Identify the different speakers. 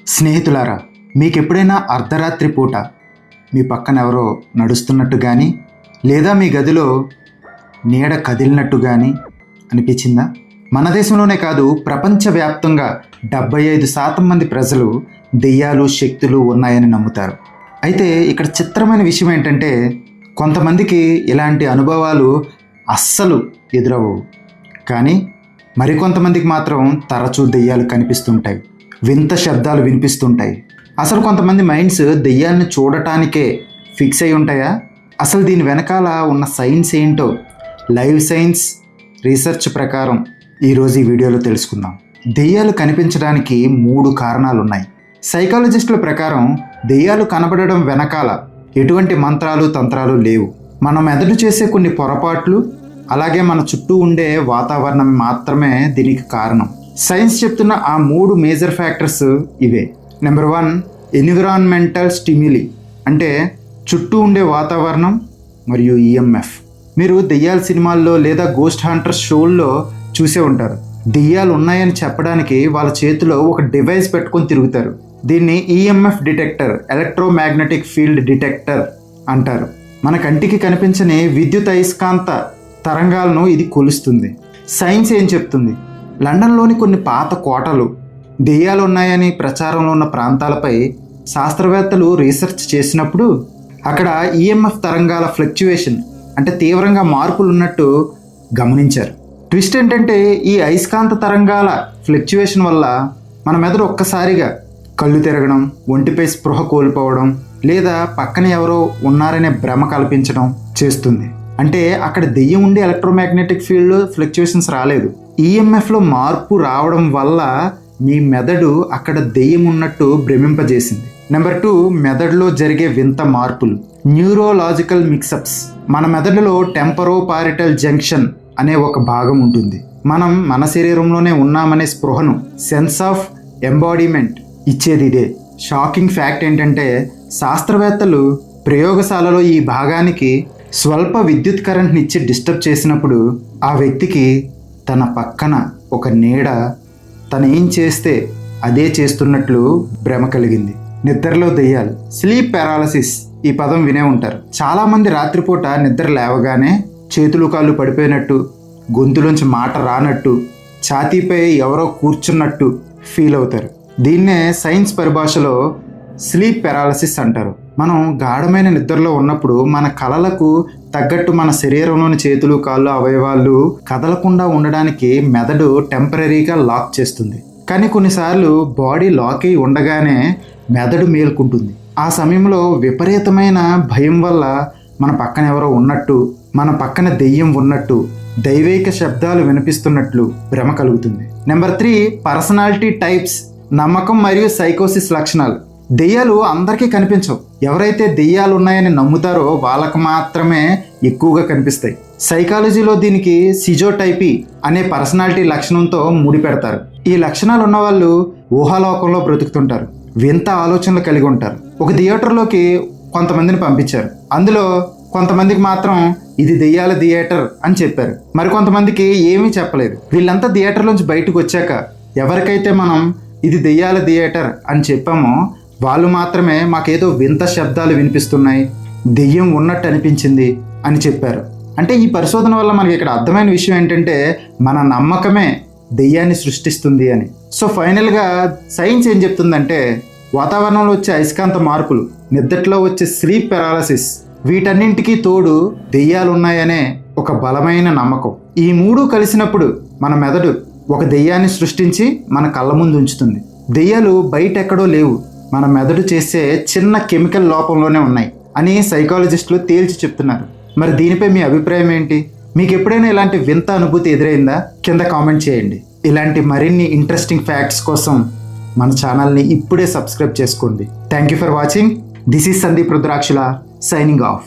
Speaker 1: స్నేహితులారా, మీకెప్పుడైనా అర్ధరాత్రి పూట మీ పక్కన ఎవరో నడుస్తున్నట్టు కానీ లేదా మీ గదిలో నీడ కదిలినట్టు కానీ అనిపించిందా? మన దేశంలోనే కాదు, ప్రపంచవ్యాప్తంగా 75% మంది ప్రజలు దెయ్యాలు శక్తులు ఉన్నాయని నమ్ముతారు. అయితే ఇక్కడ చిత్రమైన విషయం ఏంటంటే, కొంతమందికి ఇలాంటి అనుభవాలు అస్సలు ఎదురవ్వవు, కానీ మరికొంతమందికి మాత్రం తరచూ దెయ్యాలు కనిపిస్తుంటాయి, వింత శబ్దాలు వినిపిస్తుంటాయి. అసలు కొంతమంది మైండ్స్ దెయ్యాన్ని చూడటానికే ఫిక్స్ అయి ఉంటాయా? అసలు దీని వెనకాల ఉన్న సైన్స్ ఏంటో లైవ్ సైన్స్ రీసెర్చ్ ప్రకారం ఈరోజు ఈ వీడియోలో తెలుసుకుందాం. దెయ్యాలు కనిపించడానికి 3 కారణాలు ఉన్నాయి. సైకాలజిస్టుల ప్రకారం దెయ్యాలు కనబడడం వెనకాల ఎటువంటి మంత్రాలు తంత్రాలు లేవు. మన మెదడు చేసే కొన్ని పొరపాట్లు, అలాగే మన చుట్టూ ఉండే వాతావరణం మాత్రమే దీనికి కారణం. సైన్స్ చెప్తున్న ఆ 3 మేజర్ ఫ్యాక్టర్స్ ఇవే. నెంబర్ 1, ఎన్విరాన్మెంటల్ స్టిమ్యులి, అంటే చుట్టూ ఉండే వాతావరణం మరియు EMF. మీరు దెయ్యాల సినిమాల్లో లేదా గోస్ట్ హంటర్స్ షోల్లో చూసే ఉంటారు. దెయ్యాలు ఉన్నాయని చెప్పడానికి వాళ్ళ చేతిలో ఒక డివైస్ పెట్టుకొని తిరుగుతారు. దీన్ని EMF detector, electromagnetic field detector అంటారు. మన కంటికి కనిపించని విద్యుత్ అయస్కాంత తరంగాలను ఇది కొలుస్తుంది. సైన్స్ ఏం చెప్తుంది? లండన్లోని కొన్ని పాత కోటలు దెయ్యాలు ఉన్నాయని ప్రచారంలో ఉన్న ప్రాంతాలపై శాస్త్రవేత్తలు రీసెర్చ్ చేసినప్పుడు అక్కడ EMF తరంగాల ఫ్లక్చువేషన్, అంటే తీవ్రంగా మార్పులు ఉన్నట్టు గమనించారు. ట్విస్ట్ ఏంటంటే, ఈ అయస్కాంత తరంగాల ఫ్లక్చువేషన్ వల్ల మన మెదడు ఒక్కసారిగా కళ్ళు తిరగడం, ఒంటిపై స్పృహ కోల్పోవడం, లేదా పక్కన ఎవరో ఉన్నారనే భ్రమ కల్పించడం చేస్తుంది. అంటే అక్కడ దెయ్యం ఉండి ఎలక్ట్రోమాగ్నెటిక్ ఫీల్డ్ ఫ్లక్చువేషన్స్ రాలేదు, EMFలో మార్పు రావడం వల్ల మీ మెదడు అక్కడ దెయ్యం ఉన్నట్టు భ్రమింపజేసింది. నెంబర్ 2, మెదడులో జరిగే వింత మార్పులు, న్యూరోలాజికల్ మిక్సప్స్. మన మెదడులో టెంపరోపారిటల్ జంక్షన్ అనే ఒక భాగం ఉంటుంది. మనం మన శరీరంలోనే ఉన్నామనే స్పృహను, సెన్స్ ఆఫ్ ఎంబాడీమెంట్ ఇచ్చేది ఇదే. షాకింగ్ ఫ్యాక్ట్ ఏంటంటే, శాస్త్రవేత్తలు ప్రయోగశాలలో ఈ భాగానికి స్వల్ప విద్యుత్ కరెంట్ని ఇచ్చి డిస్టర్బ్ చేసినప్పుడు ఆ వ్యక్తికి తన పక్కన ఒక నీడ తను ఏం చేస్తే అదే చేస్తున్నట్లు భ్రమ కలిగింది. నిద్రలో దెయ్యాలు, స్లీప్ పారాలసిస్, ఈ పదం వినే ఉంటారు. చాలామంది రాత్రిపూట నిద్ర లేవగానే చేతులు కాళ్ళు పడిపోయినట్టు, గొంతులోంచి మాట రానట్టు, ఛాతీపై ఎవరో కూర్చున్నట్టు ఫీల్ అవుతారు. దీన్నే సైన్స్ పరిభాషలో స్లీప్ పారాలసిస్ అంటారు. మనం గాఢమైన నిద్రలో ఉన్నప్పుడు మన కలలకు తగ్గట్టు మన శరీరంలోని చేతులు కాళ్ళు అవయవాలు కదలకుండా ఉండడానికి మెదడు టెంపరీగా లాక్ చేస్తుంది. కానీ కొన్నిసార్లు బాడీ లాక్ అయి ఉండగానే మెదడు మేల్కుంటుంది. ఆ సమయంలో విపరీతమైన భయం వల్ల మన పక్కన ఎవరో ఉన్నట్టు, మన పక్కన దెయ్యం ఉన్నట్టు, దైవిక శబ్దాలు వినిపిస్తున్నట్లు భ్రమ కలుగుతుంది. నెంబర్ 3, పర్సనాలిటీ టైప్స్, నమ్మకం మరియు సైకోసిస్ లక్షణాలు. దెయ్యాలు అందరికీ కనిపించవు. ఎవరైతే దెయ్యాలు ఉన్నాయని నమ్ముతారో వాళ్ళకు మాత్రమే ఎక్కువగా కనిపిస్తాయి. సైకాలజీలో దీనికి సిజోటైపీ అనే పర్సనాలిటీ లక్షణంతో ముడిపెడతారు. ఈ లక్షణాలు ఉన్న వాళ్ళు ఊహాలోకంలో బ్రతుకుతుంటారు, వింత ఆలోచనలు కలిగి ఉంటారు. ఒక థియేటర్లోకి కొంతమందిని పంపించారు. అందులో కొంతమందికి మాత్రం ఇది దెయ్యాల థియేటర్ అని చెప్పారు, మరికొంతమందికి ఏమీ చెప్పలేదు. వీళ్ళంతా థియేటర్లోంచి బయటకు వచ్చాక ఎవరికైతే మనం ఇది దెయ్యాల థియేటర్ అని చెప్పామో వాళ్ళు మాత్రమే మాకేదో వింత శబ్దాలు వినిపిస్తున్నాయి, దెయ్యం ఉన్నట్టు అనిపించింది అని చెప్పారు. అంటే ఈ పరిశోధన వల్ల మనకి ఇక్కడ అర్థమైన విషయం ఏంటంటే, మన నమ్మకమే దెయ్యాన్ని సృష్టిస్తుంది అని. సో ఫైనల్గా సైన్స్ ఏం చెప్తుందంటే, వాతావరణంలో వచ్చే అయస్కాంత మార్పులు, నిద్రలో వచ్చే స్లీప్ పారాలసిస్, వీటన్నింటికీ తోడు దెయ్యాలు ఉన్నాయనే ఒక బలమైన నమ్మకం. ఈ 3 కలిసినప్పుడు మన మెదడు ఒక దెయ్యాన్ని సృష్టించి మన కళ్ళ ముందు ఉంచుతుంది. దెయ్యాలు బయట ఎక్కడో లేవు, మన మెదడు చేసే చిన్న కెమికల్ లోపంలోనే ఉన్నాయి అని సైకాలజిస్టులు తేల్చి చెప్తున్నారు. మరి దీనిపై మీ అభిప్రాయం ఏంటి? మీకు ఎప్పుడైనా ఇలాంటి వింత అనుభూతి ఎదురైందా? కింద కామెంట్ చేయండి. ఇలాంటి మరిన్ని ఇంట్రెస్టింగ్ ఫ్యాక్ట్స్ కోసం మన ఛానల్ని ఇప్పుడే సబ్స్క్రైబ్ చేసుకోండి. Thank you for watching. This is Sandeep రుద్రాక్షల సైనింగ్ ఆఫ్.